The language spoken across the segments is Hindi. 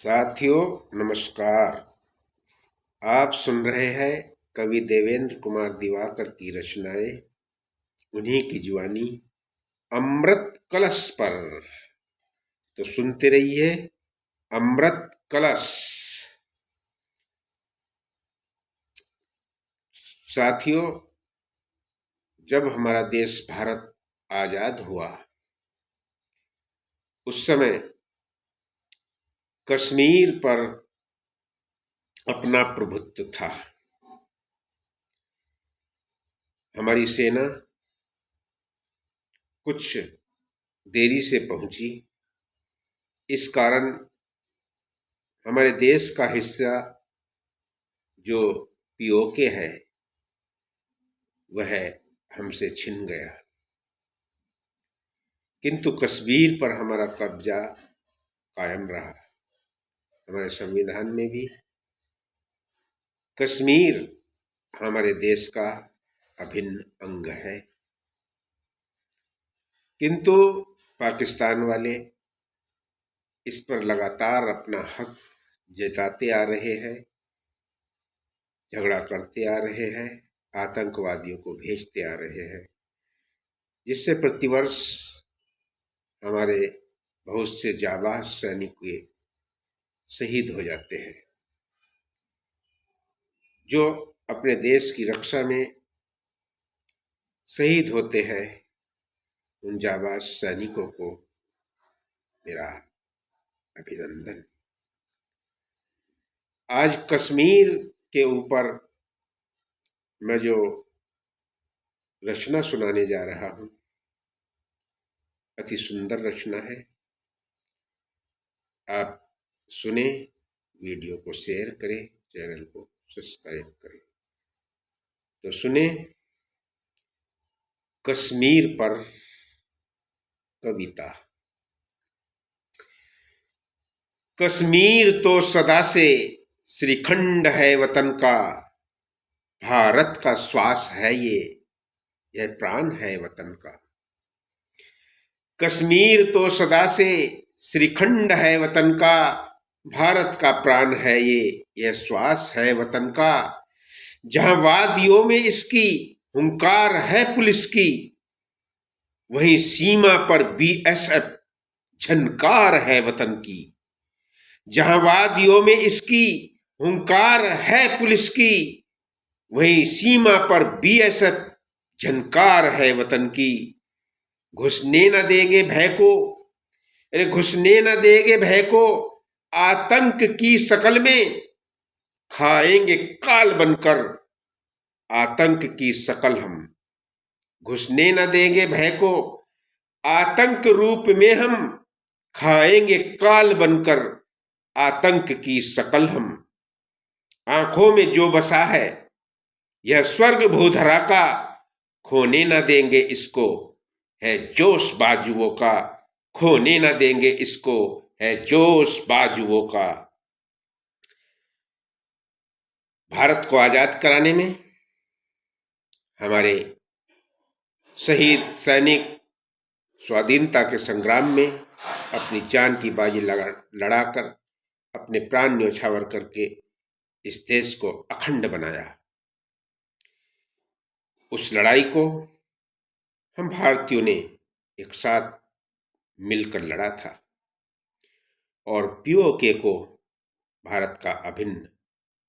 साथियों नमस्कार। आप सुन रहे हैं कवि देवेंद्र कुमार दिवाकर की रचनाएं, उन्हीं की जुबानी अमृत कलश पर। तो सुनते रहिए अमृत कलश। साथियों, जब हमारा देश भारत आजाद हुआ उस समय कश्मीर पर अपना प्रभुत्व था। हमारी सेना कुछ देरी से पहुंची, इस कारण हमारे देश का हिस्सा जो पीओके है वह हमसे छिन गया, किंतु कश्मीर पर हमारा कब्जा कायम रहा। हमारे संविधान में भी कश्मीर हमारे देश का अभिन्न अंग है, किंतु पाकिस्तान वाले इस पर लगातार अपना हक जताते आ रहे हैं, झगड़ा करते आ रहे हैं, आतंकवादियों को भेजते आ रहे हैं, जिससे प्रतिवर्ष हमारे बहुत से जाबाज सैनिक शहीद हो जाते हैं। जो अपने देश की रक्षा में शहीद होते हैं, उन जाबाज सैनिकों को मेरा अभिनंदन। आज कश्मीर के ऊपर मैं जो रचना सुनाने जा रहा हूँ, अति सुंदर रचना है। आप सुने, वीडियो को शेयर करें, चैनल को सब्सक्राइब करें। तो सुने कश्मीर पर कविता। कश्मीर तो सदा से श्रीखंड है वतन का, भारत का श्वास है यह प्राण है वतन का। कश्मीर तो सदा से श्रीखंड है वतन का, भारत का प्राण है यह श्वास है वतन का। जहां वादियों में इसकी हुंकार है पुलिस की, वहीं सीमा पर बीएसएफ झनकार है वतन की। जहां वादियों में इसकी हुंकार है पुलिस की, वहीं सीमा पर बीएसएफ झनकार है वतन की। घुसने न देंगे भय को, अरे घुसने न देंगे भय को, आतंक की शकल में खाएंगे काल बनकर, आतंक की शकल हम। घुसने न देंगे भय को, आतंक रूप में हम खाएंगे काल बनकर, आतंक की शकल हम। आंखों में जो बसा है यह स्वर्ग भूधरा का, खोने न देंगे इसको है जोश बाजुओं का, खोने न देंगे इसको है जोश बाजुओं का। भारत को आजाद कराने में हमारे शहीद सैनिक स्वाधीनता के संग्राम में अपनी जान की बाजी लड़ाकर अपने प्राण न्यौछावर करके इस देश को अखंड बनाया। उस लड़ाई को हम भारतीयों ने एक साथ मिलकर लड़ा था और पीओके को भारत का अभिन्न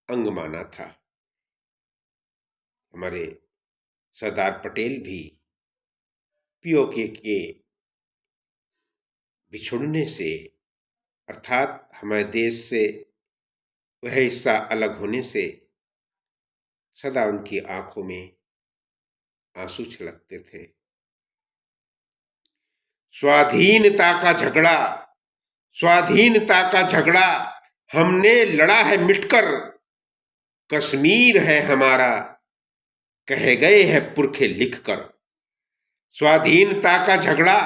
अंग माना था। हमारे सरदार पटेल भी पीओके के बिछुड़ने से, अर्थात हमारे देश से वह हिस्सा अलग होने से सदा उनकी आंखों में आंसू छलकते थे। स्वाधीनता का झगड़ा, स्वाधीनता का झगड़ा हमने लड़ा है मिटकर, कश्मीर है हमारा कह गए हैं पुरखे लिखकर। स्वाधीनता का झगड़ा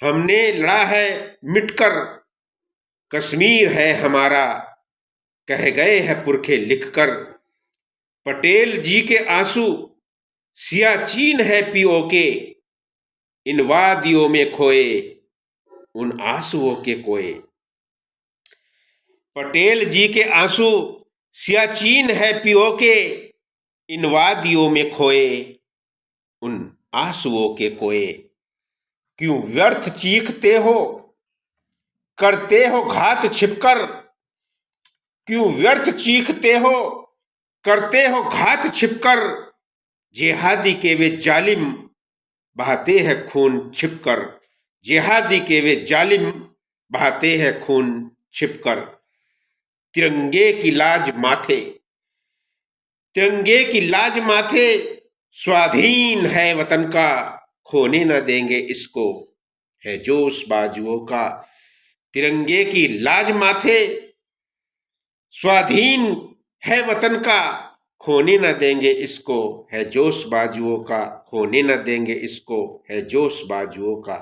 हमने लड़ा है मिटकर, कश्मीर है हमारा कह गए हैं पुरखे लिखकर। पटेल जी के आंसू सियाचीन है पीओके, इन वादियों में खोए उन आंसुओं के कोए। पटेल जी के आंसू सियाचीन है पियो के, इन वादियों में खोए उन आंसुओं के कोए। क्यों व्यर्थ चीखते हो, करते हो घात छिपकर, क्यों व्यर्थ चीखते हो, करते हो घात छिपकर। जिहादी के वे जालिम बहाते हैं खून छिपकर, जिहादी के वे जालिम बहाते हैं खून छिपकर। तिरंगे की लाज माथे, तिरंगे की लाज माथे, स्वाधीन है वतन का, खोने न देंगे इसको, है जोश बाजुओं का। तिरंगे की लाज माथे, स्वाधीन है वतन का, खोने न देंगे इसको, है जोश बाजुओं का, खोने न देंगे इसको, है जोश बाजुओं का।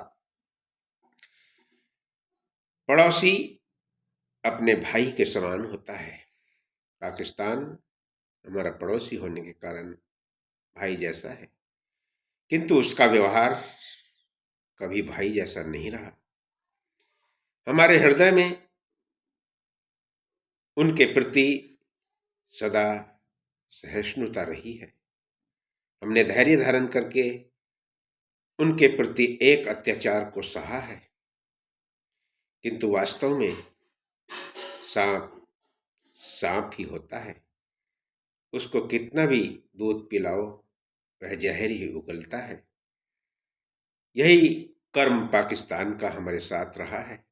पड़ोसी अपने भाई के समान होता है। पाकिस्तान हमारा पड़ोसी होने के कारण भाई जैसा है, किंतु उसका व्यवहार कभी भाई जैसा नहीं रहा। हमारे हृदय में उनके प्रति सदा सहिष्णुता रही है। हमने धैर्य धारण करके उनके प्रति एक अत्याचार को सहा है, किंतु वास्तव में सांप सांप ही होता है। उसको कितना भी दूध पिलाओ वह जहर ही उगलता है। यही कर्म पाकिस्तान का हमारे साथ रहा है।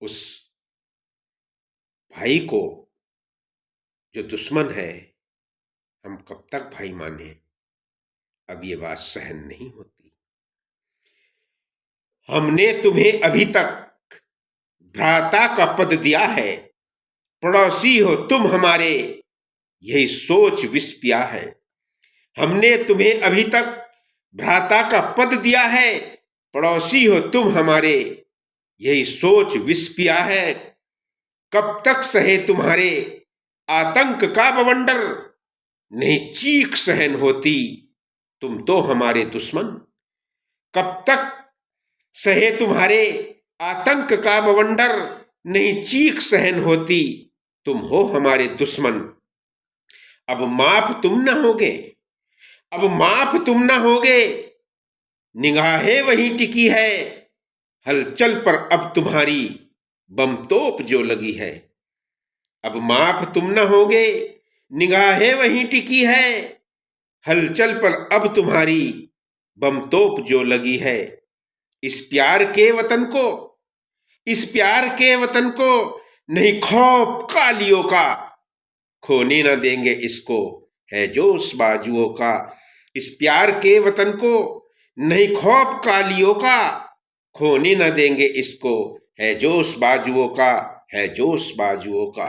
उस भाई को जो दुश्मन है हम कब तक भाई माने, अब ये बात सहन नहीं होती। हमने तुम्हें अभी तक भ्राता का पद दिया है, पड़ोसी हो तुम हमारे, यही सोच विष पिया है। हमने तुम्हें अभी तक भ्राता का पद दिया है, पड़ोसी हो तुम हमारे, यही सोच विष पिया है। कब तक सहे तुम्हारे आतंक का बवंडर, नहीं चीख सहन होती तुम तो हमारे दुश्मन। कब तक सहे तुम्हारे आतंक का बवंडर, नहीं चीख सहन होती तुम हो हमारे दुश्मन। अब माफ तुम न होगे, अब माफ तुम न होगे, निगाहें वहीं टिकी है, हलचल पर अब तुम्हारी बम तोप जो लगी है। अब माफ तुम न होगे, निगाहें वहीं टिकी है, हलचल पर अब तुम्हारी बम तोप जो लगी है। इस प्यार के वतन को, इस प्यार के वतन को, नहीं खौफ कालियों का, खोने न देंगे इसको, है जोश बाजुओं का। इस प्यार के वतन को नहीं खौफ कालियों का, खोने न देंगे इसको, है जोश बाजुओं का, है जोश बाजुओं का।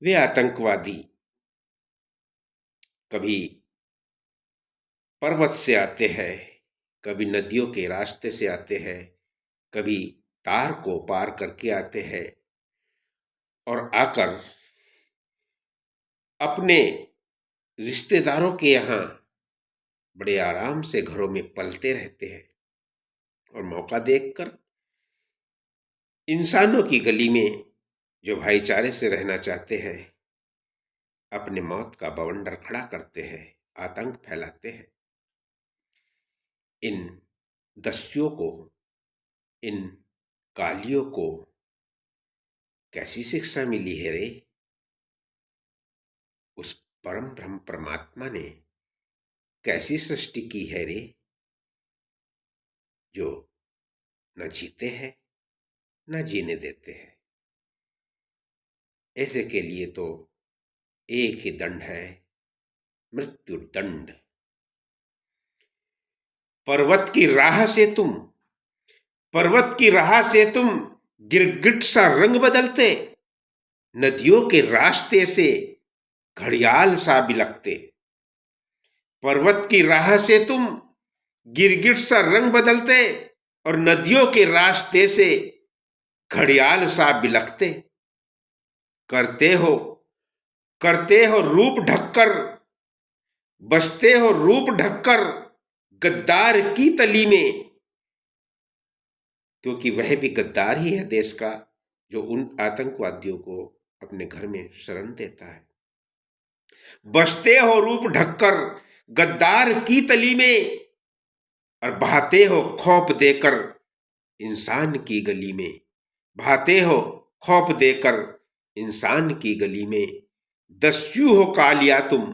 वे आतंकवादी कभी पर्वत से आते हैं, कभी नदियों के रास्ते से आते हैं, कभी तार को पार करके आते हैं और आकर अपने रिश्तेदारों के यहाँ बड़े आराम से घरों में पलते रहते हैं और मौका देखकर इंसानों की गली में जो भाईचारे से रहना चाहते हैं अपने मौत का बवंडर खड़ा करते हैं, आतंक फैलाते हैं। इन दस्युओं को, इन कालियों को कैसी शिक्षा मिली है रे? उस परम ब्रह्म परमात्मा ने कैसी सृष्टि की है रे, जो न जीते हैं न जीने देते हैं। ऐसे के लिए तो एक ही दंड है, मृत्यु दंड। पर्वत की राह से तुम, पर्वत की राह से तुम गिरगिट सा रंग बदलते, नदियों के रास्ते से घड़ियाल सा बिलखते। पर्वत की राह से तुम गिरगिट सा रंग बदलते और नदियों के रास्ते से घड़ियाल सा बिलखते। करते हो रूप ढककर, बसते हो रूप ढककर गद्दार की तली में, क्योंकि वह भी गद्दार ही है देश का, जो उन आतंकवादियों को अपने घर में शरण देता है। बसते हो रूप ढककर गद्दार की तली में, और बहाते हो खौफ देकर इंसान की गली में। बहाते हो खौफ देकर इंसान की गली में। दस्यु हो कालिया तुम,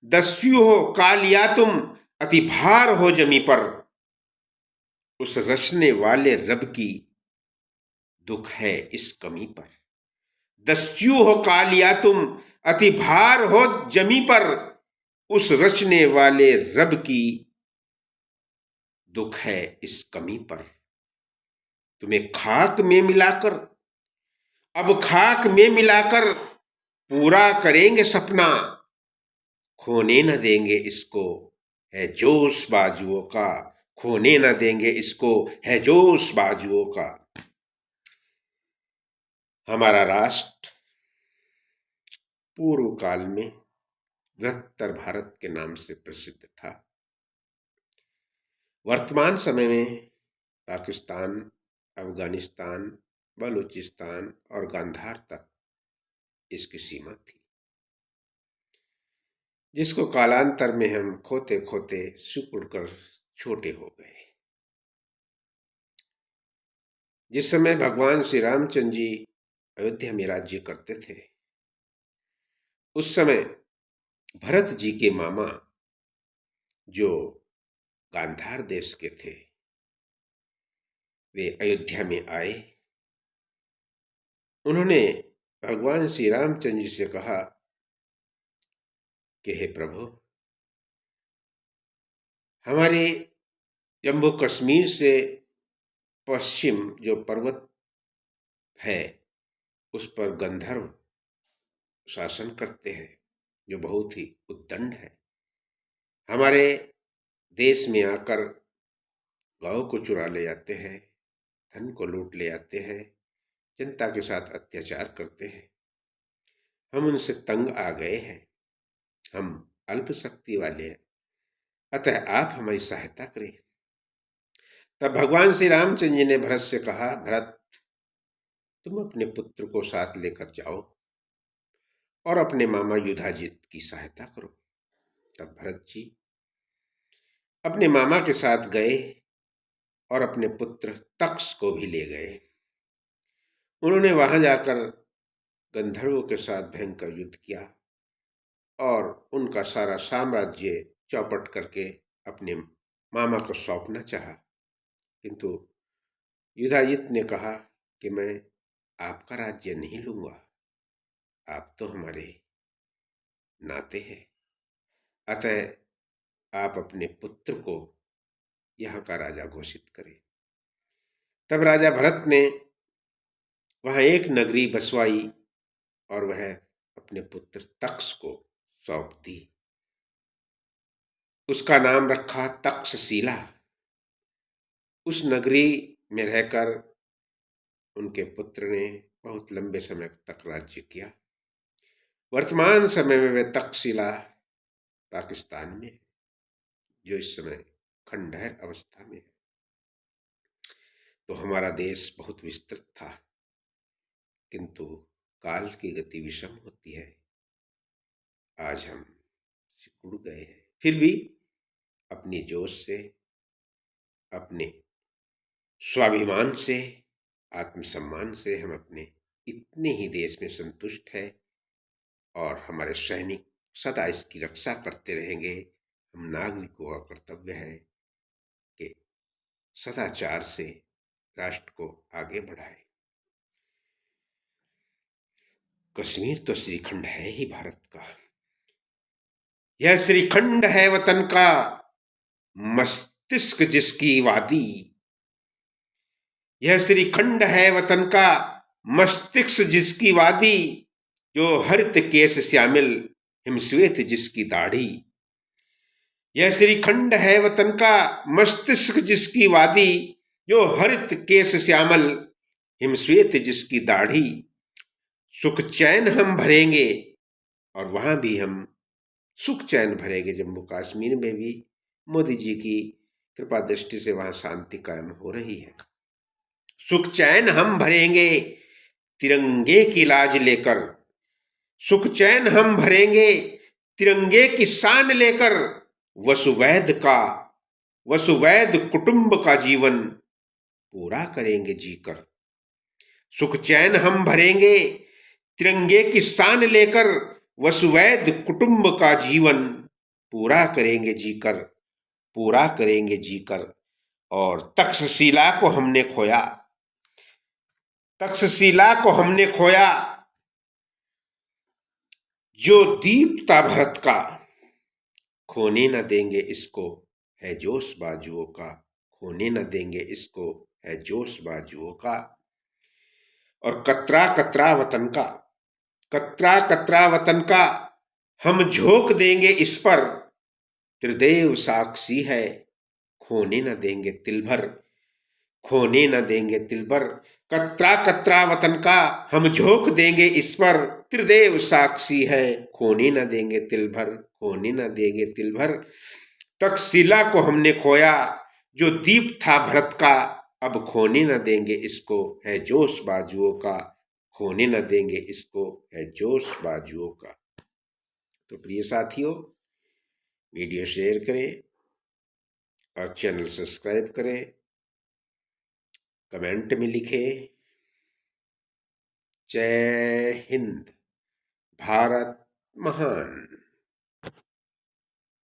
दस्यु हो कालिया तुम, अति भार हो जमी पर। उस रचने वाले रब की दुख है इस कमी पर। दस्यु हो कालिया तुम, अति भार हो जमी पर। उस रचने वाले रब की दुख है इस कमी पर। तुम्हें खाक में मिलाकर, अब खाक में मिलाकर पूरा करेंगे सपना। खोने न देंगे इसको है जोश बाजुओं का, खोने न देंगे इसको है जोश बाजुओं का। हमारा राष्ट्र पूर्व काल में बृहत्तर भारत के नाम से प्रसिद्ध था। वर्तमान समय में पाकिस्तान, अफगानिस्तान, बलूचिस्तान और गांधार तक इसकी सीमा थी, जिसको कालांतर में हम खोते खोते सिकुड़ कर छोटे हो गए। जिस समय भगवान श्री रामचंद्र जी अयोध्या में राज्य करते थे, उस समय भरत जी के मामा जो गांधार देश के थे, वे अयोध्या में आए। उन्होंने भगवान श्री रामचंद्र जी से कहा कि हे प्रभु, हमारे जम्मू कश्मीर से पश्चिम जो पर्वत है उस पर गंधर्व शासन करते हैं, जो बहुत ही उद्दंड है। हमारे देश में आकर गांव को चुरा ले जाते हैं, धन को लूट ले जाते हैं, जनता के साथ अत्याचार करते हैं। हम उनसे तंग आ गए हैं, हम अल्प शक्ति वाले हैं, अतः आप हमारी सहायता करें। तब भगवान श्री रामचंद्र जी ने भरत से कहा, भरत, तुम अपने पुत्र को साथ लेकर जाओ और अपने मामा युधाजित की सहायता करो। तब भरत जी अपने मामा के साथ गए और अपने पुत्र तक्ष को भी ले गए। उन्होंने वहां जाकर गंधर्वों के साथ भयंकर युद्ध किया और उनका सारा साम्राज्य चौपट करके अपने मामा को सौंपना चाहा, किंतु युधाजित ने कहा कि मैं आपका राज्य नहीं लूंगा, आप तो हमारे नाते हैं, अतः आप अपने पुत्र को यहाँ का राजा घोषित करें। तब राजा भरत ने वहाँ एक नगरी बसवाई और वह अपने पुत्र तक्ष को सौंप दी। उसका नाम रखा तक्षशिला। उस नगरी में रहकर उनके पुत्र ने बहुत लंबे समय तक राज्य किया। वर्तमान समय में वह तक्षशिला पाकिस्तान में, जो इस समय खंडहर अवस्था में है। तो हमारा देश बहुत विस्तृत था, किंतु काल की गति विषम होती है। आज हम सिकुड़ गए हैं, फिर भी अपनी जोश से, अपने स्वाभिमान से, आत्मसम्मान से हम अपने इतने ही देश में संतुष्ट है और हमारे सैनिक सदा इसकी रक्षा करते रहेंगे। हम नागरिकों का कर्तव्य है कि सदाचार से राष्ट्र को आगे बढ़ाए। कश्मीर तो श्रीखंड है ही भारत का। यह श्रीखंड है वतन का, मस्तिष्क जिसकी वादी। यह श्रीखंड है वतन का, मस्तिष्क जिसकी वादी। जो हरित केश श्यामिल, हिमश्वेत जिसकी दाढ़ी। यह श्रीखंड है वतन का, मस्तिष्क जिसकी वादी। जो हरित केश श्यामल, हिमश्वेत जिसकी दाढ़ी। सुख चैन हम भरेंगे, और वहां भी हम सुख चैन भरेंगे। जम्मू कश्मीर में भी मोदी जी की कृपा दृष्टि से वहां शांति कायम हो रही है। सुख चैन हम भरेंगे तिरंगे की लाज लेकर, सुख चैन हम भरेंगे तिरंगे की शान लेकर, वसुवैध का वसुवैध कुटुंब का जीवन पूरा करेंगे जीकर। सुख चैन हम भरेंगे तिरंगे की शान लेकर, वसुवैध कुटुंब का जीवन पूरा करेंगे जीकर, पूरा करेंगे जीकर। और तक्षशिला को हमने खोया, तक्षशिला को हमने खोया, जो दीप था भरत का, खोने न देंगे इसको, है जोश बाजुओं का, खोने न देंगे इसको, है जोश बाजुओं का। और कतरा कतरा वतन का, कतरा कतरा वतन का, हम झोंक देंगे इस पर, त्रिदेव साक्षी है, खोने न देंगे तिल भर, खोने न देंगे तिल भर। कतरा कतरा वतन का हम झोंक देंगे इस पर, त्रिदेव साक्षी है, खोने न देंगे तिल भर, खोने न देंगे तिल भर। तक्षशिला को हमने खोया, जो दीप था भरत का, अब खोने न देंगे इसको, है जोश बाजुओं का, खोने न देंगे इसको, है जोश बाजुओं का। तो प्रिय साथियों, वीडियो शेयर करें और चैनल सब्सक्राइब करें, कमेंट में लिखें जय हिंद, भारत महान।